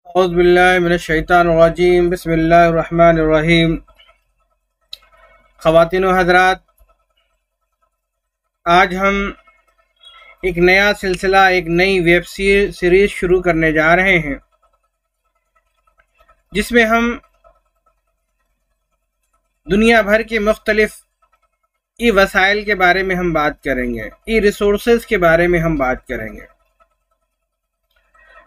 औज़ुबिल्लाहि मिनश्शैतानिर्रजीम बिस्मिल्लाहिर्रहमानिर्रहीम। ख़वातीन व हज़रात, आज हम एक नया सिलसिला, एक नई वेब सीरीज़ शुरू करने जा रहे हैं, जिसमें हम दुनिया भर के मुख्तलिफ ई वसाइल के बारे में हम बात करेंगे, ई रिसोर्सेज के बारे में हम बात करेंगे।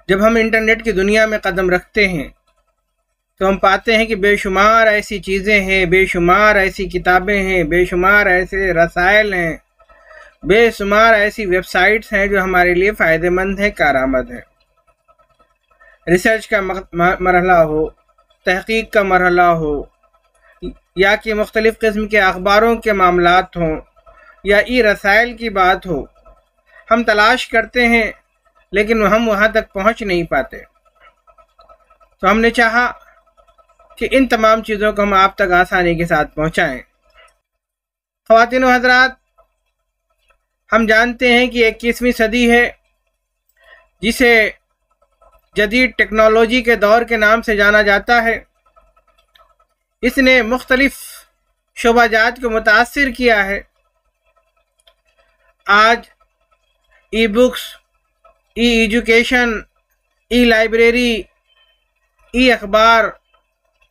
जब हम इंटरनेट की दुनिया में कदम रखते हैं तो हम पाते हैं कि बेशुमार ऐसी चीज़ें हैं, बेशुमार ऐसी किताबें हैं, बेशुमार ऐसे रसायल हैं, बेशुमार ऐसी वेबसाइट्स हैं जो हमारे लिए फ़ायदेमंद हैं, कारआमद हैं। रिसर्च का मरहला हो, तहकीक का मरहला हो, या कि मुख्तलिफ़ किस्म के अखबारों के मामलात हों, या ई रसायल की बात हो, हम तलाश करते हैं लेकिन हम वहाँ तक पहुँच नहीं पाते। तो हमने चाहा कि इन तमाम चीज़ों को हम आप तक आसानी के साथ पहुँचाएँ। ख़वातीन व हज़रात, हम जानते हैं कि 21वीं सदी है, जिसे जदीद टेक्नोलॉजी के दौर के नाम से जाना जाता है। इसने मुख्तलिफ शोबाजात को मुतासिर किया है। आज ई बुक्स, ई एजुकेशन, ई लाइब्रेरी, ई अखबार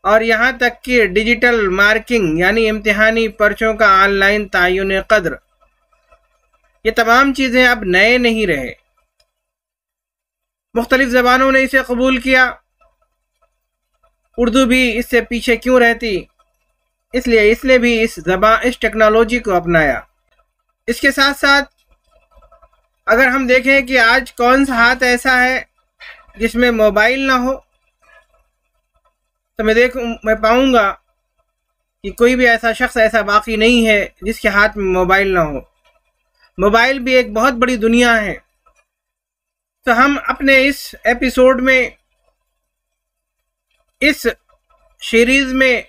और यहाँ तक कि डिजिटल मार्किंग यानी इम्तिहानी पर्चों का ऑनलाइन तायुन क़द्र, ये तमाम चीज़ें अब नए नहीं रहे। मुख्तलिफ ज़बानों ने इसे कबूल किया। उर्दू भी इससे पीछे क्यों रहती, इसलिए इसने भी इस टेक्नोलॉजी को अपनाया। इसके साथ साथ अगर हम देखें कि आज कौन सा हाथ ऐसा है जिसमें मोबाइल ना हो, तो मैं पाऊंगा कि कोई भी ऐसा शख्स ऐसा बाकी नहीं है जिसके हाथ में मोबाइल ना हो। मोबाइल भी एक बहुत बड़ी दुनिया है। तो हम अपने इस एपिसोड में, इस सीरीज़ में,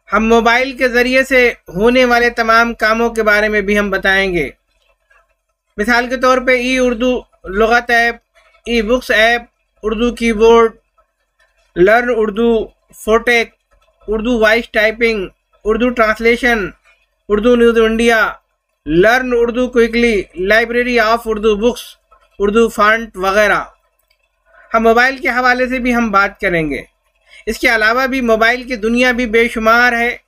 हम मोबाइल के ज़रिए से होने वाले तमाम कामों के बारे में भी हम बताएंगे। मिसाल के तौर पे ई उर्दू लुग़त app, e books app, Urdu keyboard, learn Urdu, फोटेक, Urdu voice typing, Urdu translation, Urdu news India, learn Urdu quickly, library of Urdu books, Urdu font वगैरह। हम मोबाइल के हवाले से भी हम बात करेंगे। इसके अलावा भी मोबाइल की दुनिया भी बेशुमार है,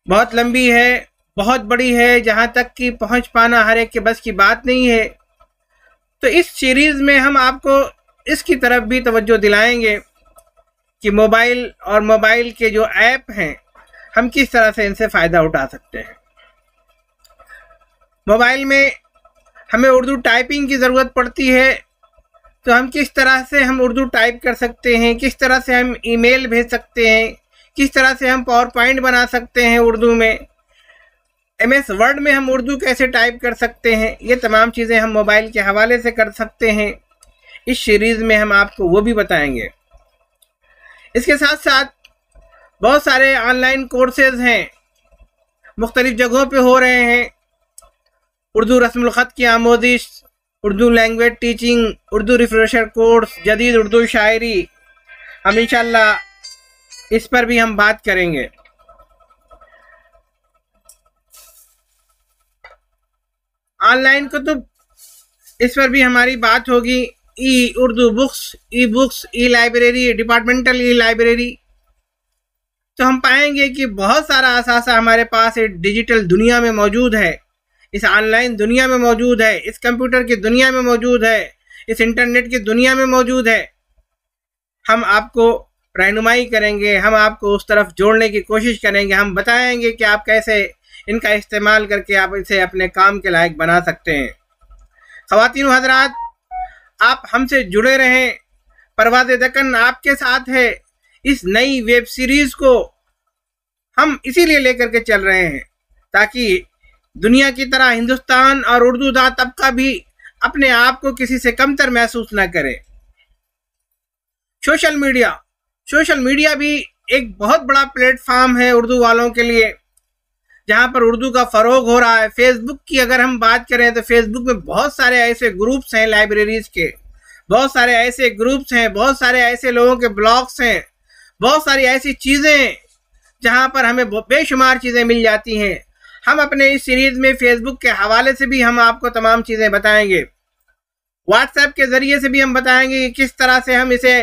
बहुत लंबी है, बहुत बड़ी है, जहाँ तक कि पहुँच पाना हर एक के बस की बात नहीं है। तो इस सीरीज़ में हम आपको इसकी तरफ भी तवज्जो दिलाएंगे कि मोबाइल और मोबाइल के जो ऐप हैं, हम किस तरह से इनसे फ़ायदा उठा सकते हैं। मोबाइल में हमें उर्दू टाइपिंग की ज़रूरत पड़ती है, तो हम किस तरह से हम उर्दू टाइप कर सकते हैं, किस तरह से हम ईमेल भेज सकते हैं, किस तरह से हम पावर पॉइंट बना सकते हैं उर्दू में, MS वर्ड में हम उर्दू कैसे टाइप कर सकते हैं, ये तमाम चीज़ें हम मोबाइल के हवाले से कर सकते हैं। इस सीरीज़ में हम आपको वो भी बताएंगे। इसके साथ साथ बहुत सारे ऑनलाइन कोर्सेज़ हैं, मुख्तलिफ़ जगहों पे हो रहे हैं। उर्दू रस्मुल ख़त की आमोदिश, Urdu language teaching, Urdu refresher course, जदीद उर्दू शायरी, हम इंशाल्लाह इस पर भी हम बात करेंगे। ऑनलाइन कुतुब, इस पर भी हमारी बात होगी। E Urdu books, e books, e library, departmental e library. तो हम पाएंगे कि बहुत सारा असासा हमारे पास डिजिटल दुनिया में मौजूद है, इस ऑनलाइन दुनिया में मौजूद है, इस कंप्यूटर की दुनिया में मौजूद है, इस इंटरनेट की दुनिया में मौजूद है। हम आपको रहनुमाई करेंगे, हम आपको उस तरफ जोड़ने की कोशिश करेंगे। हम बताएंगे कि आप कैसे इनका इस्तेमाल करके आप इसे अपने काम के लायक बना सकते हैं। ख़वातीन व हज़रात, आप हमसे जुड़े रहें। परवाज़े दक्कन आपके साथ है। इस नई वेब सीरीज़ को हम इसीलिए लेकर के चल रहे हैं ताकि दुनिया की तरह हिंदुस्तान और उर्दू दा तबका भी अपने आप को किसी से कमतर महसूस न करे। सोशल मीडिया भी एक बहुत बड़ा प्लेटफॉर्म है उर्दू वालों के लिए, जहाँ पर उर्दू का फ़रोग हो रहा है। फेसबुक की अगर हम बात करें तो फेसबुक में बहुत सारे ऐसे ग्रुप्स हैं लाइब्रेरीज़ के, बहुत सारे ऐसे ग्रुप्स हैं, बहुत सारे ऐसे लोगों के ब्लॉग्स हैं, बहुत सारी ऐसी चीज़ें जहां पर हमें बेशुमार चीज़ें मिल जाती हैं। हम अपने इस सीरीज में फेसबुक के हवाले से भी हम आपको तमाम चीज़ें बताएंगे, व्हाट्सएप के ज़रिए से भी हम बताएंगे कि किस तरह से हम इसे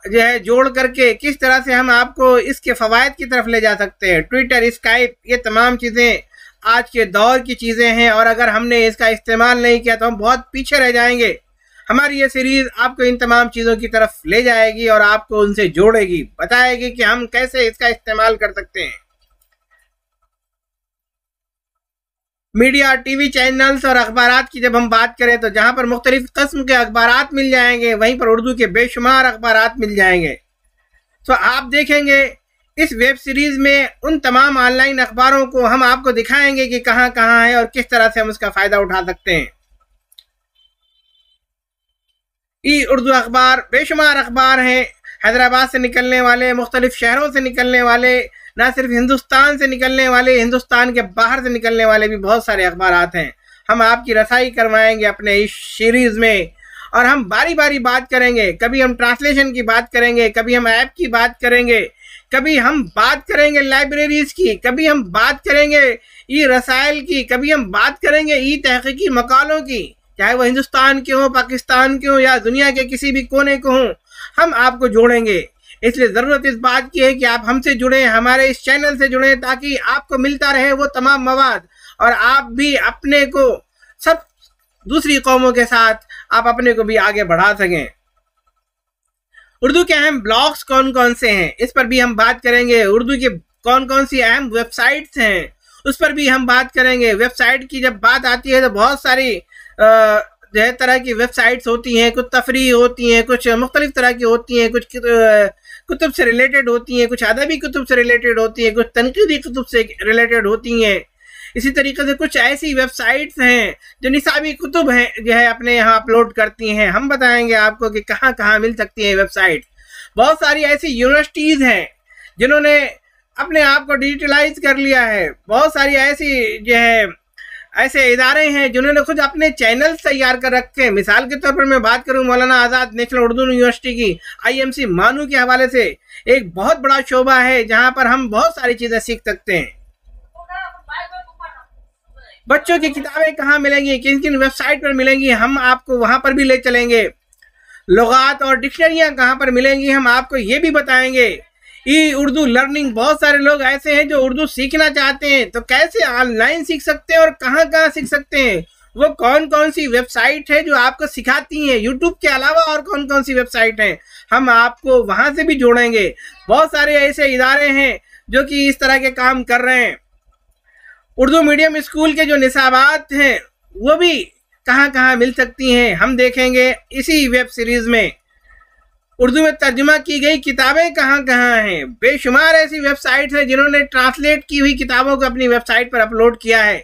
जो है जोड़ करके किस तरह से हम आपको इसके फ़वाइद की तरफ ले जा सकते हैं। ट्विटर, स्काइप, ये तमाम चीज़ें आज के दौर की चीज़ें हैं और अगर हमने इसका इस्तेमाल नहीं किया तो हम बहुत पीछे रह जाएंगे। हमारी ये सीरीज़ आपको इन तमाम चीज़ों की तरफ ले जाएगी और आपको उनसे जोड़ेगी, बताएगी कि हम कैसे इसका इस्तेमाल कर सकते हैं। मीडिया, टीवी चैनल्स और अखबारात की जब हम बात करें तो जहां पर मुख्तलिफ किस्म के अखबारात मिल जाएंगे, वहीं पर उर्दू के बेशुमार अखबारात मिल जाएंगे। तो आप देखेंगे इस वेब सीरीज़ में उन तमाम ऑनलाइन अखबारों को हम आपको दिखाएंगे कि कहां कहां है और किस तरह से हम उसका फ़ायदा उठा सकते हैं। ई उर्दू अखबार बेशुमार अखबार हैं, हैदराबाद से निकलने वाले, मुख्तलिफ शहरों से निकलने वाले, ना सिर्फ हिंदुस्तान से निकलने वाले, हिंदुस्तान के बाहर से निकलने वाले भी बहुत सारे अखबारात हैं। हम आपकी रसाई करवाएंगे अपने इस सीरीज़ में और हम बारी बारी बात करेंगे। कभी हम ट्रांसलेशन की बात करेंगे, कभी हम ऐप की बात करेंगे, कभी हम बात करेंगे लाइब्रेरीज़ की, कभी हम बात करेंगे ई रसाइल की, कभी हम बात करेंगे ई तहकीकी मकालों की, चाहे वो हिंदुस्तान के हों, पाकिस्तान के हों या दुनिया के किसी भी कोने को हों, हम आपको जोड़ेंगे। इसलिए ज़रूरत इस बात की है कि आप हमसे जुड़ें, हमारे इस चैनल से जुड़ें, ताकि आपको मिलता रहे वो तमाम मवाद और आप भी अपने को सब दूसरी कौमों के साथ आप अपने को भी आगे बढ़ा सकें। उर्दू के अहम ब्लॉग्स कौन कौन से हैं, इस पर भी हम बात करेंगे। उर्दू के कौन कौन सी अहम वेबसाइट्स हैं, उस पर भी हम बात करेंगे। वेबसाइट की जब बात आती है तो बहुत सारी जो है तरह की वेबसाइट्स होती हैं, कुछ तफरी होती हैं, कुछ मुख्तलिफ तरह की होती हैं, कुछ कुतुब से रिलेटेड होती हैं, कुछ अदबी कुतुब से रिलेटेड होती हैं, कुछ तनकीदी कुतुब से रिलेटेड होती हैं। इसी तरीके से कुछ ऐसी वेबसाइट्स हैं जो निसाबी कुतुब हैं जो है अपने यहाँ अपलोड करती हैं। हम बताएंगे आपको कि कहाँ कहाँ मिल सकती है वेबसाइट। बहुत सारी ऐसी यूनिवर्सिटीज़ हैं जिन्होंने अपने आप को डिजिटलाइज कर लिया है। बहुत सारी ऐसी जो है ऐसे इदारे हैं जिन्होंने खुद अपने चैनल्स तैयार कर रखे हैं। मिसाल के तौर पर मैं बात करूं मौलाना आज़ाद नेशनल उर्दू यूनिवर्सिटी की, IMC मानू के हवाले से एक बहुत बड़ा शोबा है जहां पर हम बहुत सारी चीज़ें सीख सकते हैं। बच्चों की किताबें कहाँ मिलेंगी, किन किन वेबसाइट पर मिलेंगी, हम आपको वहां पर भी ले चलेंगे। लुगात और डिक्शनरियाँ कहाँ पर मिलेंगी, हम आपको ये भी बताएंगे। ई उर्दू लर्निंग, बहुत सारे लोग ऐसे हैं जो उर्दू सीखना चाहते हैं, तो कैसे ऑनलाइन सीख सकते हैं और कहाँ कहाँ सीख सकते हैं, वो कौन कौन सी वेबसाइट है जो आपको सिखाती हैं, यूट्यूब के अलावा और कौन कौन सी वेबसाइट हैं, हम आपको वहाँ से भी जोड़ेंगे। बहुत सारे ऐसे इदारे हैं जो कि इस तरह के काम कर रहे हैं। उर्दू मीडियम स्कूल के जो निसाबात हैं वो भी कहाँ कहाँ मिल सकती हैं, हम देखेंगे इसी वेब सीरीज़ में। उर्दू में तर्जुमा की गई किताबें कहाँ कहाँ हैं, बेशुमार ऐसी वेबसाइट्स हैं जिन्होंने ट्रांसलेट की हुई किताबों को अपनी वेबसाइट पर अपलोड किया है।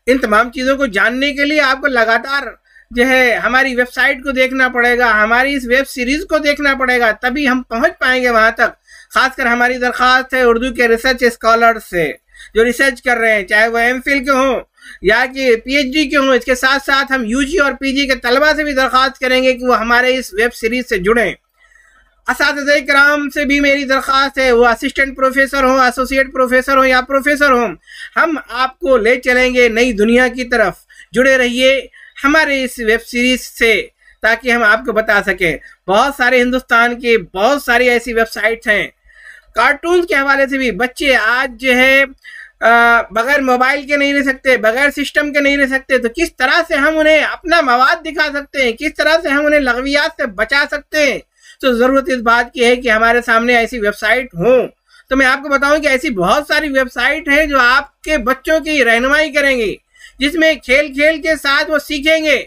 इन तमाम चीज़ों को जानने के लिए आपको लगातार जो है हमारी वेबसाइट को देखना पड़ेगा, हमारी इस वेब सीरीज़ को देखना पड़ेगा, तभी हम पहुँच पाएंगे वहाँ तक। खासकर हमारी दरख्वास्त है उर्दू के रिसर्च स्कॉलर्स से जो रिसर्च कर रहे हैं, चाहे वो MPhil के हों या कि PhD के हों। इसके साथ साथ हम UG और PG के तलबा से भी दरख्वास्त करेंगे कि वो हमारे इस वेब सीरीज़ से जुड़ें। असातिज़े किराम से भी मेरी दरख्वास्त है, वो असिस्टेंट प्रोफेसर हो, एसोसिएट प्रोफेसर हो या प्रोफेसर हो, हम आपको ले चलेंगे नई दुनिया की तरफ। जुड़े रहिए हमारे इस वेब सीरीज़ से ताकि हम आपको बता सकें। बहुत सारे हिंदुस्तान के बहुत सारी ऐसी वेबसाइट्स हैं। कार्टून के हवाले से भी बच्चे आज जो है बगैर मोबाइल के नहीं रह सकते, बगैर सिस्टम के नहीं रह सकते, तो किस तरह से हम उन्हें अपना मवाद दिखा सकते हैं, किस तरह से हम उन्हें लग़वियात से बचा सकते हैं। तो ज़रूरत इस बात की है कि हमारे सामने ऐसी वेबसाइट हों। तो मैं आपको बताऊं कि ऐसी बहुत सारी वेबसाइट हैं जो आपके बच्चों की रहनुमाई करेंगी, जिसमें खेल खेल के साथ वो सीखेंगे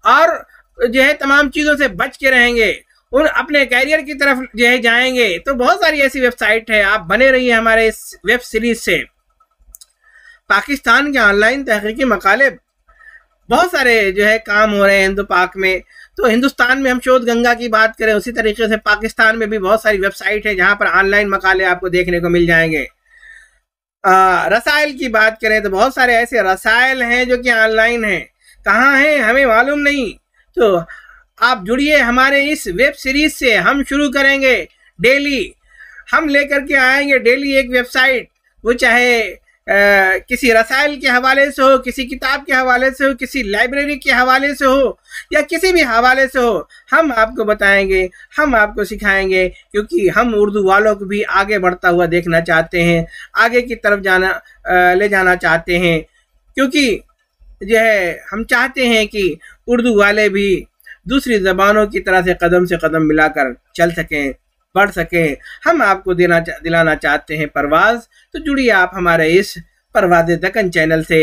और जो है तमाम चीज़ों से बच के रहेंगे, उन अपने कैरियर की तरफ जो है जाएंगे। तो बहुत सारी ऐसी वेबसाइट है, आप बने रहिए हमारे इस वेब सीरीज़ से। पाकिस्तान के ऑनलाइन तहकीकी मकाले बहुत सारे जो है काम हो रहे हैं हिंदू पाक में। तो हिंदुस्तान में हम शोध गंगा की बात करें, उसी तरीके से पाकिस्तान में भी बहुत सारी वेबसाइट है जहां पर ऑनलाइन मकाले आपको देखने को मिल जाएंगे। रसाइल की बात करें तो बहुत सारे ऐसे रसाइल हैं जो कि ऑनलाइन हैं, कहाँ हैं हमें मालूम नहीं। तो आप जुड़िए हमारे इस वेब सीरीज से। हम शुरू करेंगे डेली, हम लेकर के आएंगे डेली एक वेबसाइट, वो चाहे किसी रसायल के हवाले से हो, किसी किताब के हवाले से हो, किसी लाइब्रेरी के हवाले से हो, या किसी भी हवाले से हो, हम आपको बताएंगे, हम आपको सिखाएंगे, क्योंकि हम उर्दू वालों को भी आगे बढ़ता हुआ देखना चाहते हैं, आगे की तरफ ले जाना चाहते हैं, क्योंकि जो है हम चाहते हैं कि उर्दू वाले भी दूसरी ज़बानों की तरह से कदम मिलाकर चल सकें, बढ़ सकें। हम आपको दिलाना चाहते हैं परवाज़। तो जुड़िए आप हमारे इस परवाज़ दक्कन चैनल से।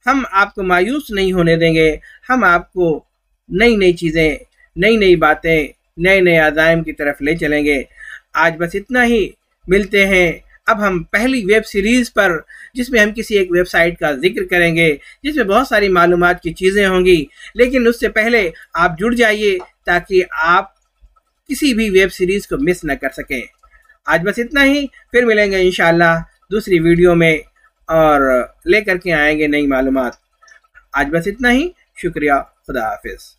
हम आपको मायूस नहीं होने देंगे, हम आपको नई नई चीज़ें, नई नई बातें, नए नए अज़ाइम की तरफ ले चलेंगे। आज बस इतना ही, मिलते हैं अब हम पहली वेब सीरीज़ पर, जिसमें हम किसी एक वेबसाइट का जिक्र करेंगे, जिसमें बहुत सारी मालूमात की चीज़ें होंगी। लेकिन उससे पहले आप जुड़ जाइए ताकि आप किसी भी वेब सीरीज़ को मिस न कर सकें। आज बस इतना ही, फिर मिलेंगे इंशाअल्लाह दूसरी वीडियो में और लेकर के आएंगे नई मालूमात। आज बस इतना ही, शुक्रिया, खुदा हाफिज़।